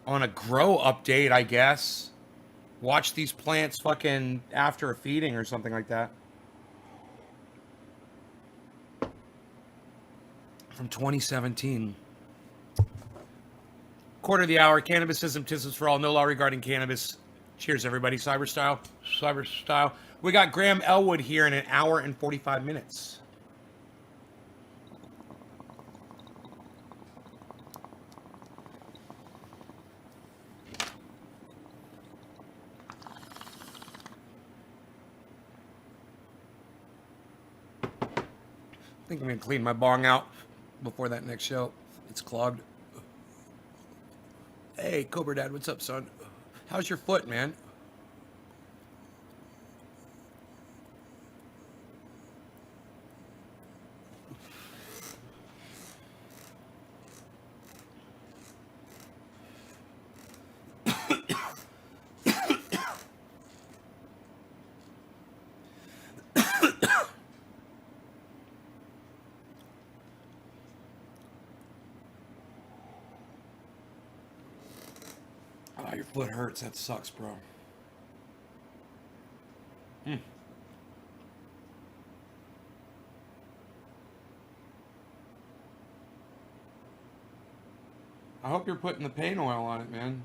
Speaker 3: on a grow update, I guess. Watch these plants fucking after a feeding or something like that. From 2017. Quarter of the hour. Cannabisism, tisms for all. No law regarding cannabis. Cheers, everybody. Cyber style. Cyber style. We got Graham Elwood here in an hour and 45 minutes. I think I'm going to clean my bong out before that next show. It's clogged. Hey, Cobra Dad, what's up, son? How's your foot, man? Oh, your foot hurts. That sucks, bro. I hope you're putting the pain oil on it, man.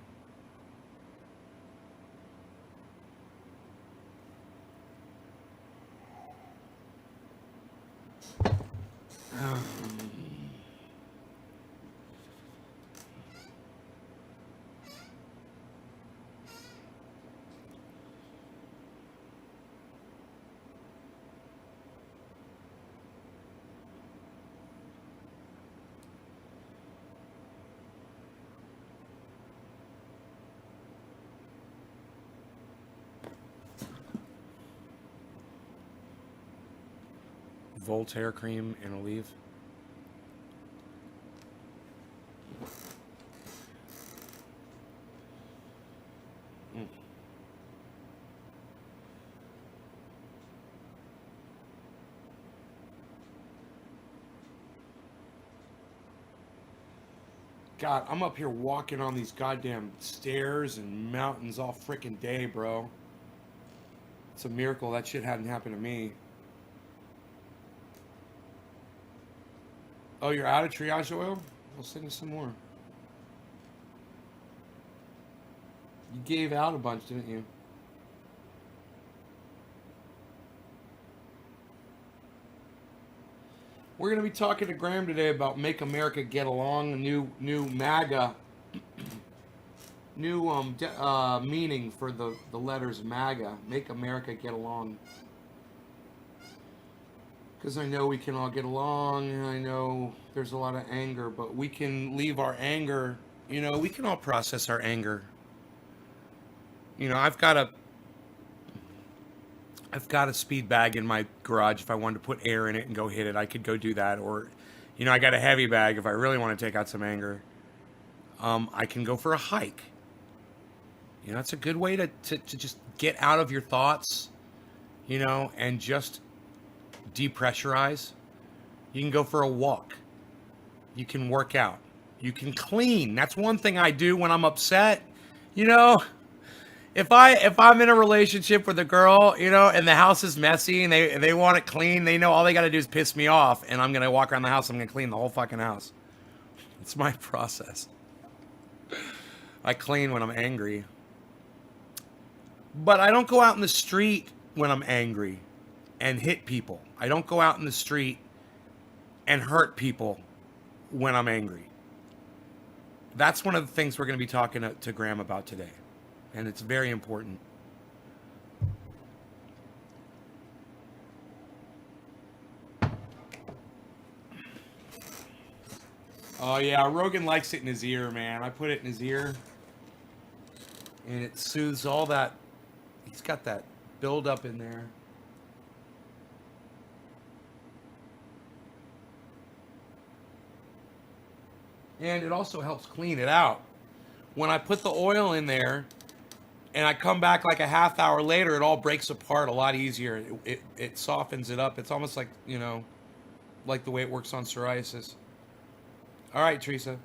Speaker 3: Voltaire cream and Aleve. God, I'm up here walking on these goddamn stairs and mountains all freaking day, bro. It's a miracle that shit hadn't happened to me. Oh, you're out of triage oil? I'll send you some more. You gave out a bunch, didn't you? We're going to be talking to Graham today about Make America Get Along, a new MAGA, new meaning for the letters MAGA, Make America Get Along. Because I know we can all get along, and I know there's a lot of anger, but we can leave our anger, you know, we can all process our anger. You know, I've got a speed bag in my garage. If I wanted to put air in it and go hit it, I could go do that. Or, you know, I got a heavy bag if I really want to take out some anger. I can go for a hike. You know, it's a good way to just get out of your thoughts, you know, and just depressurize. You can go for a walk. You can work out. You can clean. That's one thing I do when I'm upset. You know, if I'm in a relationship with a girl, you know, and the house is messy and they want it clean, they know all they got to do is piss me off, and I'm gonna walk around the house. I'm gonna clean the whole fucking house. It's my process. I clean when I'm angry, but I don't go out in the street when I'm angry and hit people. I don't go out in the street and hurt people when I'm angry. That's one of the things we're going to be talking to Graham about today. And it's very important. Oh, yeah, Rogan likes it in his ear, man. I put it in his ear, and it soothes all that. He's got that buildup in there. And it also helps clean it out. When I put the oil in there, and I come back like a half hour later, it all breaks apart a lot easier. It softens it up. It's almost like, you know, like the way it works on psoriasis. All right, Teresa.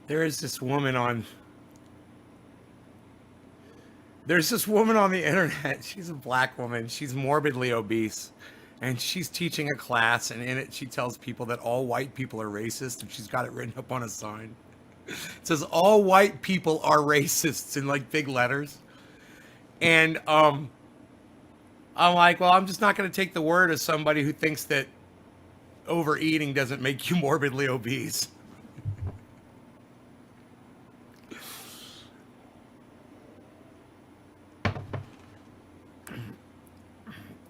Speaker 3: There is this woman on. There's this woman on the internet. She's a black woman. She's morbidly obese. And she's teaching a class, and in it she tells people that all white people are racist, and she's got it written up on a sign. It says all white people are racists in like big letters. And I'm like, well, I'm just not going to take the word of somebody who thinks that overeating doesn't make you morbidly obese.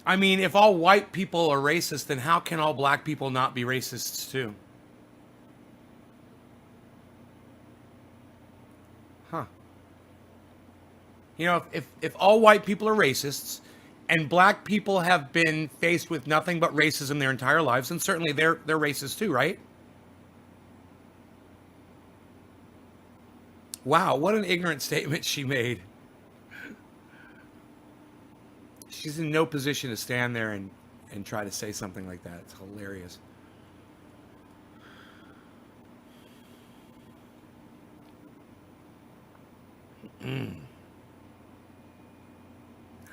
Speaker 3: I mean, if all white people are racist, then how can all black people not be racists too? Huh. You know, if all white people are racists and black people have been faced with nothing but racism their entire lives, then certainly they're racist too, right? Wow, what an ignorant statement she made. She's in no position to stand there and try to say something like that. It's hilarious.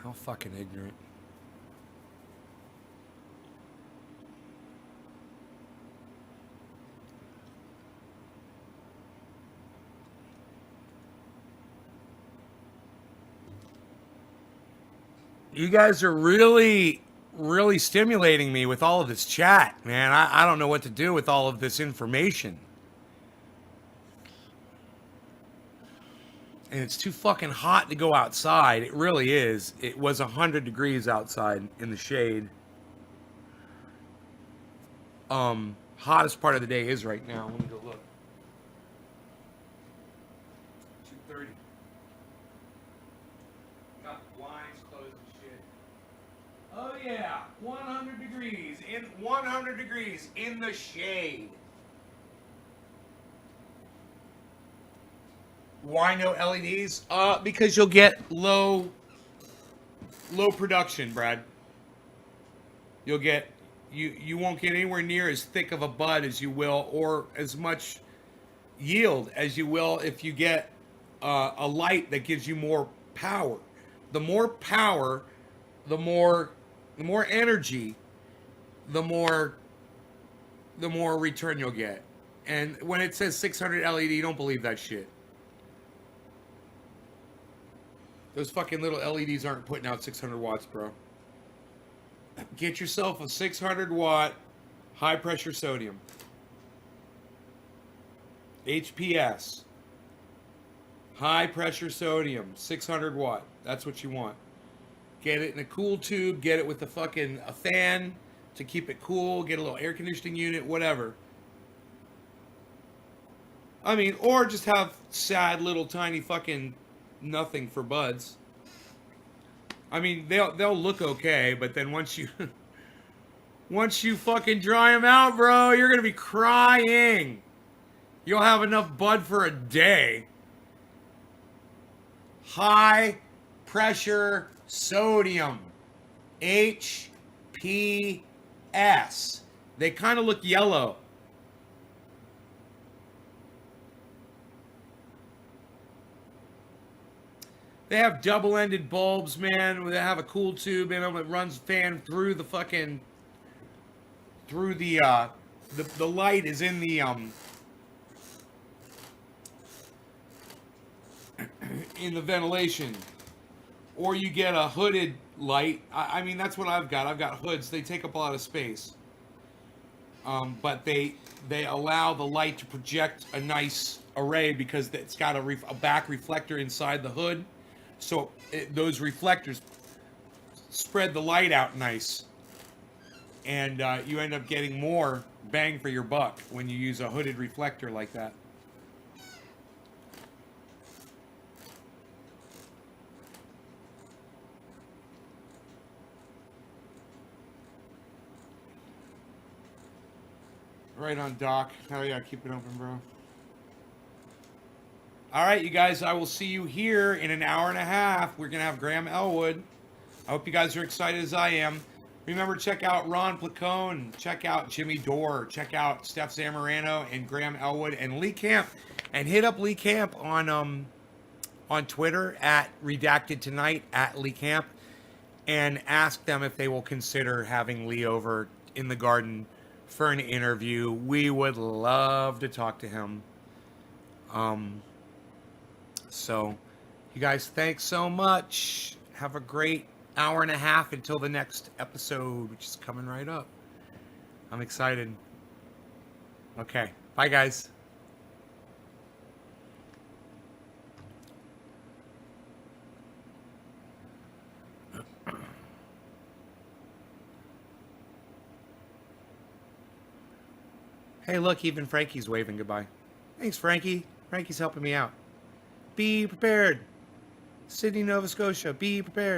Speaker 3: How fucking ignorant. You guys are really stimulating me with all of this chat, man. I don't know what to do with all of this information. And it's too fucking hot to go outside. It really is. It was 100 degrees outside in the shade. Hottest part of the day is right now. Let me go look. 2:30. Got the blinds closed and shit. Oh yeah, 100 degrees in 100 degrees in the shade. Why no LEDs? Because you'll get low production, Brad. You'll get you won't get anywhere near as thick of a bud as you will, or as much yield as you will if you get a light that gives you more power. The more power, the more energy, the more return you'll get. And when it says 600 LED, don't believe that shit. Those fucking little LEDs aren't putting out 600 watts, bro. Get yourself a 600 watt high pressure sodium. HPS. High pressure sodium, 600 watt. That's what you want. Get it in a cool tube. Get it with a fan to keep it cool. Get a little air conditioning unit, whatever. I mean, or just have sad little tiny fucking nothing for buds. I mean, they'll look okay, but then once you fucking dry them out, bro, you're gonna be crying. You'll have enough bud for a day. High pressure sodium, HPS. They kind of look yellow. They have double-ended bulbs, man. They have a cool tube in them that runs fan through the fucking the light is in the in the ventilation, or you get a hooded light. I mean, that's what I've got. I've got hoods. They take up a lot of space, but they allow the light to project a nice array because it's got a back reflector inside the hood. So those reflectors spread the light out nice. And you end up getting more bang for your buck when you use a hooded reflector like that. Right on, Doc. Oh yeah, keep it open, bro. All right, you guys, I will see you here in an hour and a half. We're going to have Graham Elwood. I hope you guys are excited as I am. Remember, check out Ron Placone, check out Jimmy Dore, check out Steph Zamorano and Graham Elwood and Lee Camp. And hit up Lee Camp on Twitter at Redacted Tonight at Lee Camp, and ask them if they will consider having Lee over in the garden for an interview. We would love to talk to him. So, you guys, thanks so much. Have a great hour and a half until the next episode, which is coming right up. I'm excited. Okay. Bye, guys. Hey, look, even Frankie's waving goodbye. Thanks, Frankie. Frankie's helping me out. Be prepared. Sydney, Nova Scotia. Be prepared.